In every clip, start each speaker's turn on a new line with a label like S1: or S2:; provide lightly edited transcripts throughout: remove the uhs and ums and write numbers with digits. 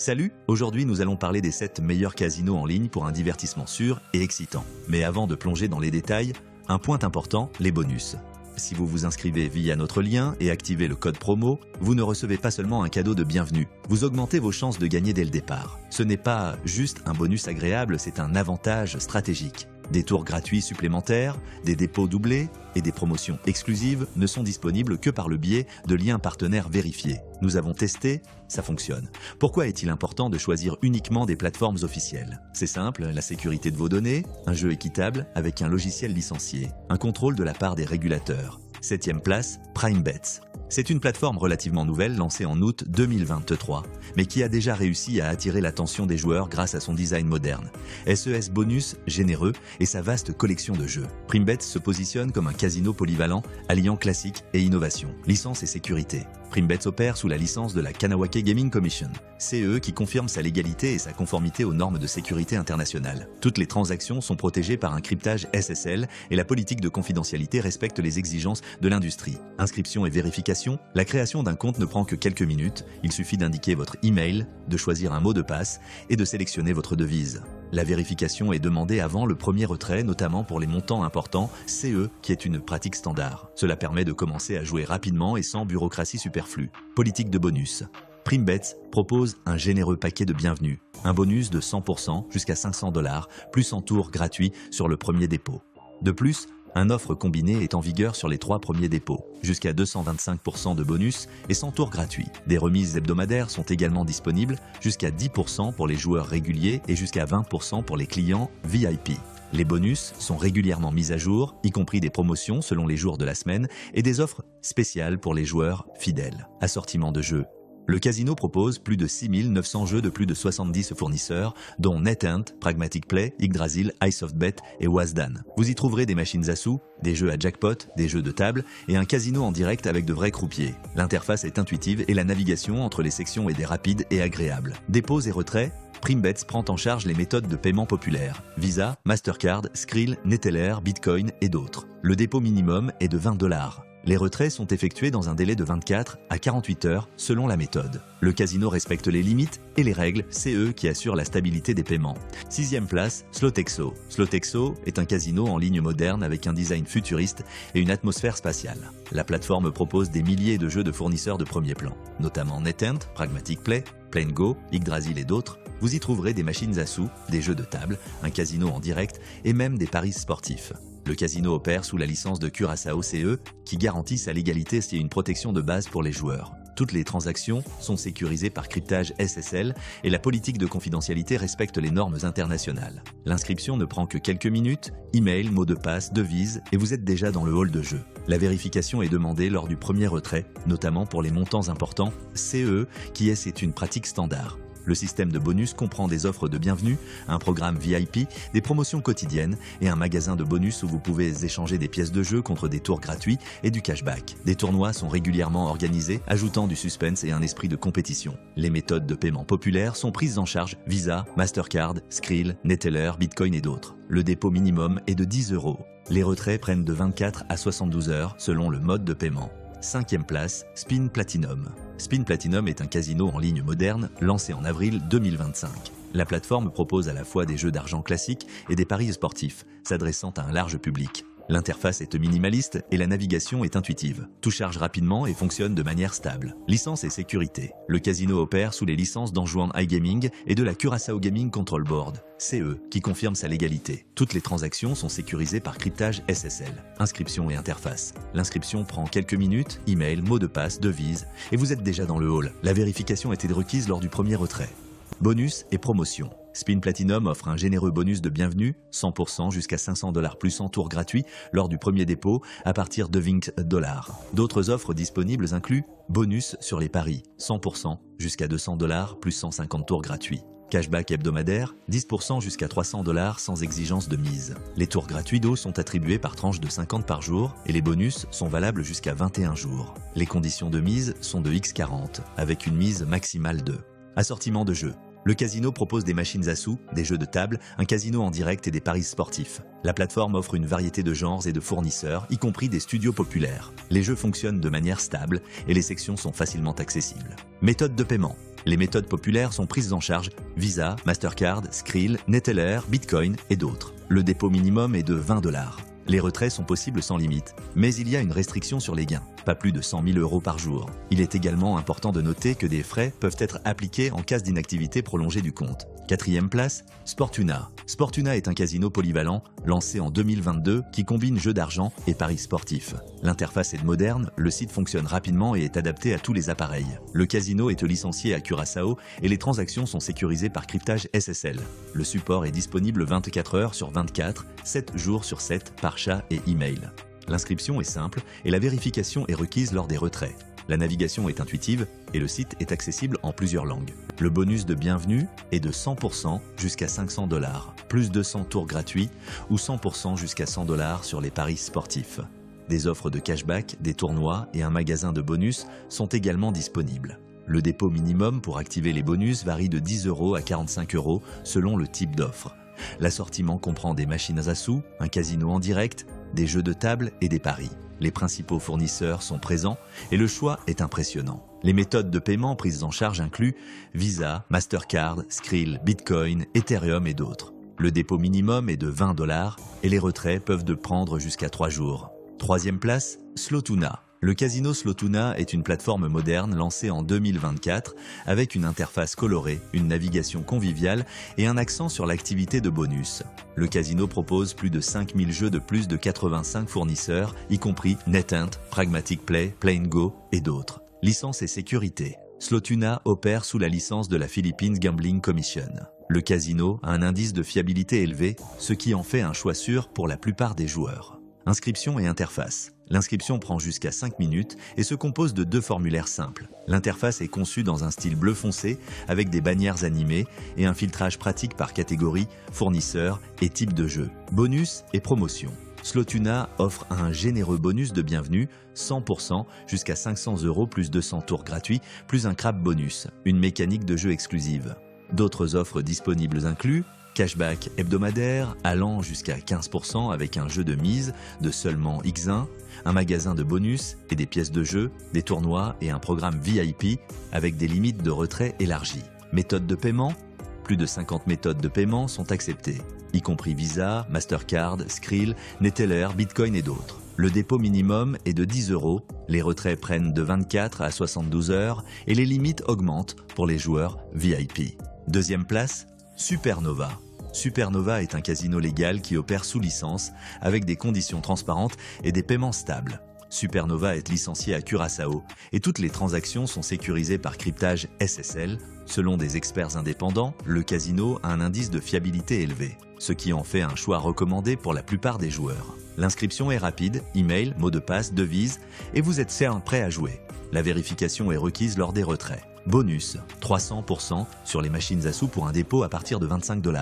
S1: Salut, aujourd'hui nous allons parler des 7 meilleurs casinos en ligne pour un divertissement sûr et excitant. Mais avant de plonger dans les détails, un point important, les bonus. Si vous vous inscrivez via notre lien et activez le code promo, vous ne recevez pas seulement un cadeau de bienvenue, vous augmentez vos chances de gagner dès le départ. Ce n'est pas juste un bonus agréable, c'est un avantage stratégique. Des tours gratuits supplémentaires, des dépôts doublés et des promotions exclusives ne sont disponibles que par le biais de liens partenaires vérifiés. Nous avons testé, ça fonctionne. Pourquoi est-il important de choisir uniquement des plateformes officielles? C'est simple, la sécurité de vos données, un jeu équitable avec un logiciel licencié, un contrôle de la part des régulateurs. 7e place, PrimeBets. C'est une plateforme relativement nouvelle lancée en août 2023, mais qui a déjà réussi à attirer l'attention des joueurs grâce à son design moderne, SES bonus généreux et sa vaste collection de jeux. PrimeBets se positionne comme un casino polyvalent alliant classique et innovation, licence et sécurité. PrimeBets opère sous la licence de la Kanawake Gaming Commission, CE qui confirme sa légalité et sa conformité aux normes de sécurité internationales. Toutes les transactions sont protégées par un cryptage SSL et la politique de confidentialité respecte les exigences de l'industrie. Inscription et vérification, la création d'un compte ne prend que quelques minutes, il suffit d'indiquer votre email, de choisir un mot de passe et de sélectionner votre devise. La vérification est demandée avant le premier retrait, notamment pour les montants importants, CE qui est une pratique standard. Cela permet de commencer à jouer rapidement et sans bureaucratie superflue. Politique de bonus. PrimeBets propose un généreux paquet de bienvenue, un bonus de 100% jusqu'à $500, plus en tour gratuit sur le premier dépôt. De plus, une offre combinée est en vigueur sur les 3 premiers dépôts, jusqu'à 225% de bonus et 100 tours gratuits. Des remises hebdomadaires sont également disponibles, jusqu'à 10% pour les joueurs réguliers et jusqu'à 20% pour les clients VIP. Les bonus sont régulièrement mis à jour, y compris des promotions selon les jours de la semaine et des offres spéciales pour les joueurs fidèles. Assortiment de jeux. Le casino propose plus de 6900 jeux de plus de 70 fournisseurs, dont NetEnt, Pragmatic Play, Yggdrasil, iSoftBet et Wasdan. Vous y trouverez des machines à sous, des jeux à jackpot, des jeux de table et un casino en direct avec de vrais croupiers. L'interface est intuitive et la navigation entre les sections est rapide et agréable. Dépôts et retraits, PrimeBets prend en charge les méthodes de paiement populaires, Visa, Mastercard, Skrill, Neteller, Bitcoin et d'autres. Le dépôt minimum est de $20. Les retraits sont effectués dans un délai de 24 à 48 heures selon la méthode. Le casino respecte les limites et les règles, c'est eux qui assurent la stabilité des paiements. 6e place, Slotexo. Slotexo est un casino en ligne moderne avec un design futuriste et une atmosphère spatiale. La plateforme propose des milliers de jeux de fournisseurs de premier plan, notamment NetEnt, Pragmatic Play, PlaneGo, Yggdrasil et d'autres. Vous y trouverez des machines à sous, des jeux de table, un casino en direct et même des paris sportifs. Le casino opère sous la licence de Curaçao CE qui garantit sa légalité et une protection de base pour les joueurs. Toutes les transactions sont sécurisées par cryptage SSL et la politique de confidentialité respecte les normes internationales. L'inscription ne prend que quelques minutes, email, mot de passe, devise et vous êtes déjà dans le hall de jeu. La vérification est demandée lors du premier retrait, notamment pour les montants importants, CE qui c'est une pratique standard. Le système de bonus comprend des offres de bienvenue, un programme VIP, des promotions quotidiennes et un magasin de bonus où vous pouvez échanger des pièces de jeu contre des tours gratuits et du cashback. Des tournois sont régulièrement organisés, ajoutant du suspense et un esprit de compétition. Les méthodes de paiement populaires sont prises en charge Visa, Mastercard, Skrill, Neteller, Bitcoin et d'autres. Le dépôt minimum est de €10. Les retraits prennent de 24 à 72 heures selon le mode de paiement. 5e place, Spin Platinum. Spin Platinum est un casino en ligne moderne lancé en avril 2025. La plateforme propose à la fois des jeux d'argent classiques et des paris sportifs, s'adressant à un large public. L'interface est minimaliste et la navigation est intuitive. Tout charge rapidement et fonctionne de manière stable. Licence et sécurité. Le casino opère sous les licences d'Anjouan iGaming et de la Curaçao Gaming Control Board, CE, qui confirme sa légalité. Toutes les transactions sont sécurisées par cryptage SSL. Inscription et interface. L'inscription prend quelques minutes, email, mot de passe, devise, et vous êtes déjà dans le hall. La vérification était requise lors du premier retrait. Bonus et promotion. Spin Platinum offre un généreux bonus de bienvenue, 100% jusqu'à $500 plus 100 tours gratuits lors du premier dépôt à partir de $20. D'autres offres disponibles incluent bonus sur les paris, 100% jusqu'à $200 plus 150 tours gratuits. Cashback hebdomadaire, 10% jusqu'à $300 sans exigence de mise. Les tours gratuits d'eau sont attribués par tranche de 50 par jour et les bonus sont valables jusqu'à 21 jours. Les conditions de mise sont de X40 avec une mise maximale de. Assortiment de jeux. Le casino propose des machines à sous, des jeux de table, un casino en direct et des paris sportifs. La plateforme offre une variété de genres et de fournisseurs, y compris des studios populaires. Les jeux fonctionnent de manière stable et les sections sont facilement accessibles. Méthode de paiement. Les méthodes populaires sont prises en charge Visa, Mastercard, Skrill, Neteller, Bitcoin et d'autres. Le dépôt minimum est de 20 $. Les retraits sont possibles sans limite, mais il y a une restriction sur les gains, pas plus de 100 000 € par jour. Il est également important de noter que des frais peuvent être appliqués en cas d'inactivité prolongée du compte. 4e place, Sportuna. Sportuna est un casino polyvalent lancé en 2022 qui combine jeux d'argent et paris sportifs. L'interface est moderne, le site fonctionne rapidement et est adapté à tous les appareils. Le casino est licencié à Curaçao et les transactions sont sécurisées par cryptage SSL. Le support est disponible 24 heures sur 24, 7 jours sur 7 par chat et email. L'inscription est simple et la vérification est requise lors des retraits. La navigation est intuitive et le site est accessible en plusieurs langues. Le bonus de bienvenue est de 100% jusqu'à 500 $, plus 200 tours gratuits ou 100% jusqu'à 100 $ sur les paris sportifs. Des offres de cashback, des tournois et un magasin de bonus sont également disponibles. Le dépôt minimum pour activer les bonus varie de 10 € à 45 € selon le type d'offre. L'assortiment comprend des machines à sous, un casino en direct, des jeux de table et des paris. Les principaux fournisseurs sont présents et le choix est impressionnant. Les méthodes de paiement prises en charge incluent Visa, Mastercard, Skrill, Bitcoin, Ethereum et d'autres. Le dépôt minimum est de 20 $ et les retraits peuvent prendre jusqu'à 3 jours. 3e place, Slotuna. Le casino Slotuna est une plateforme moderne lancée en 2024 avec une interface colorée, une navigation conviviale et un accent sur l'activité de bonus. Le casino propose plus de 5000 jeux de plus de 85 fournisseurs, y compris NetEnt, Pragmatic Play, Play & Go et d'autres. Licence et sécurité. Slotuna opère sous la licence de la Philippines Gambling Commission. Le casino a un indice de fiabilité élevé, ce qui en fait un choix sûr pour la plupart des joueurs. Inscription et interface. L'inscription prend jusqu'à 5 minutes et se compose de 2 formulaires simples. L'interface est conçue dans un style bleu foncé avec des bannières animées et un filtrage pratique par catégorie, fournisseur et type de jeu. Bonus et promotion. Slotuna offre un généreux bonus de bienvenue, 100% jusqu'à 500 € plus 200 tours gratuits, plus un crab bonus, une mécanique de jeu exclusive. D'autres offres disponibles incluent cashback hebdomadaire allant jusqu'à 15% avec un jeu de mise de seulement X1, un magasin de bonus et des pièces de jeu, des tournois et un programme VIP avec des limites de retrait élargies. Méthode de paiement. Plus de 50 méthodes de paiement sont acceptées, y compris Visa, Mastercard, Skrill, Neteller, Bitcoin et d'autres. Le dépôt minimum est de 10 €, les retraits prennent de 24 à 72 heures et les limites augmentent pour les joueurs VIP. 2e place, Supernova. Supernova est un casino légal qui opère sous licence avec des conditions transparentes et des paiements stables. Supernova est licencié à Curaçao et toutes les transactions sont sécurisées par cryptage SSL. Selon des experts indépendants, le casino a un indice de fiabilité élevé, ce qui en fait un choix recommandé pour la plupart des joueurs. L'inscription est rapide, email, mot de passe, devise et vous êtes prêt à jouer. La vérification est requise lors des retraits. Bonus, 300% sur les machines à sous pour un dépôt à partir de 25 $.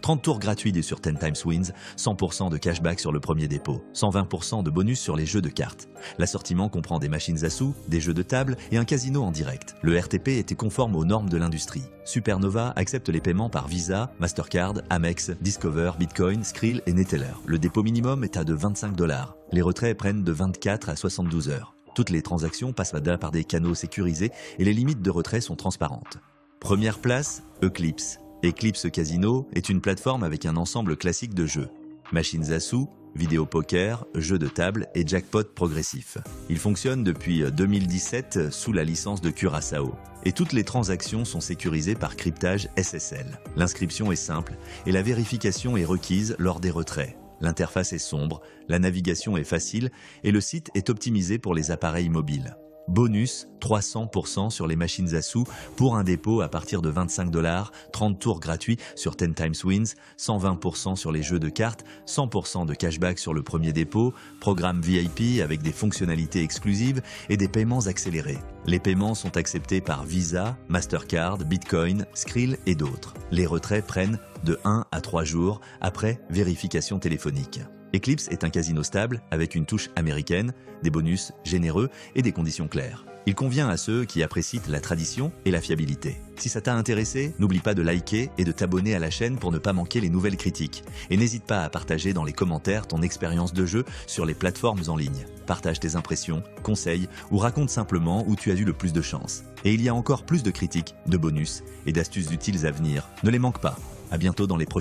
S1: 30 tours gratuits sur 10 times wins, 100% de cashback sur le premier dépôt, 120% de bonus sur les jeux de cartes. L'assortiment comprend des machines à sous, des jeux de table et un casino en direct. Le RTP était conforme aux normes de l'industrie. Supernova accepte les paiements par Visa, Mastercard, Amex, Discover, Bitcoin, Skrill et Neteller. Le dépôt minimum est à de 25 $. Les retraits prennent de 24 à 72 heures. Toutes les transactions passent par des canaux sécurisés et les limites de retrait sont transparentes. Première place, Eclipse. Eclipse Casino est une plateforme avec un ensemble classique de jeux. Machines à sous, vidéo poker, jeux de table et jackpot progressif. Il fonctionne depuis 2017 sous la licence de Curaçao. Et toutes les transactions sont sécurisées par cryptage SSL. L'inscription est simple et la vérification est requise lors des retraits. L'interface est sombre, la navigation est facile et le site est optimisé pour les appareils mobiles. Bonus, 300% sur les machines à sous pour un dépôt à partir de 25 $, 30 tours gratuits sur 10 times wins, 120% sur les jeux de cartes, 100% de cashback sur le premier dépôt, programme VIP avec des fonctionnalités exclusives et des paiements accélérés. Les paiements sont acceptés par Visa, Mastercard, Bitcoin, Skrill et d'autres. Les retraits prennent de 1 à 3 jours après vérification téléphonique. Eclipse est un casino stable avec une touche américaine, des bonus généreux et des conditions claires. Il convient à ceux qui apprécient la tradition et la fiabilité. Si ça t'a intéressé, n'oublie pas de liker et de t'abonner à la chaîne pour ne pas manquer les nouvelles critiques. Et n'hésite pas à partager dans les commentaires ton expérience de jeu sur les plateformes en ligne. Partage tes impressions, conseils ou raconte simplement où tu as eu le plus de chance. Et il y a encore plus de critiques, de bonus et d'astuces utiles à venir. Ne les manque pas. À bientôt dans les prochaines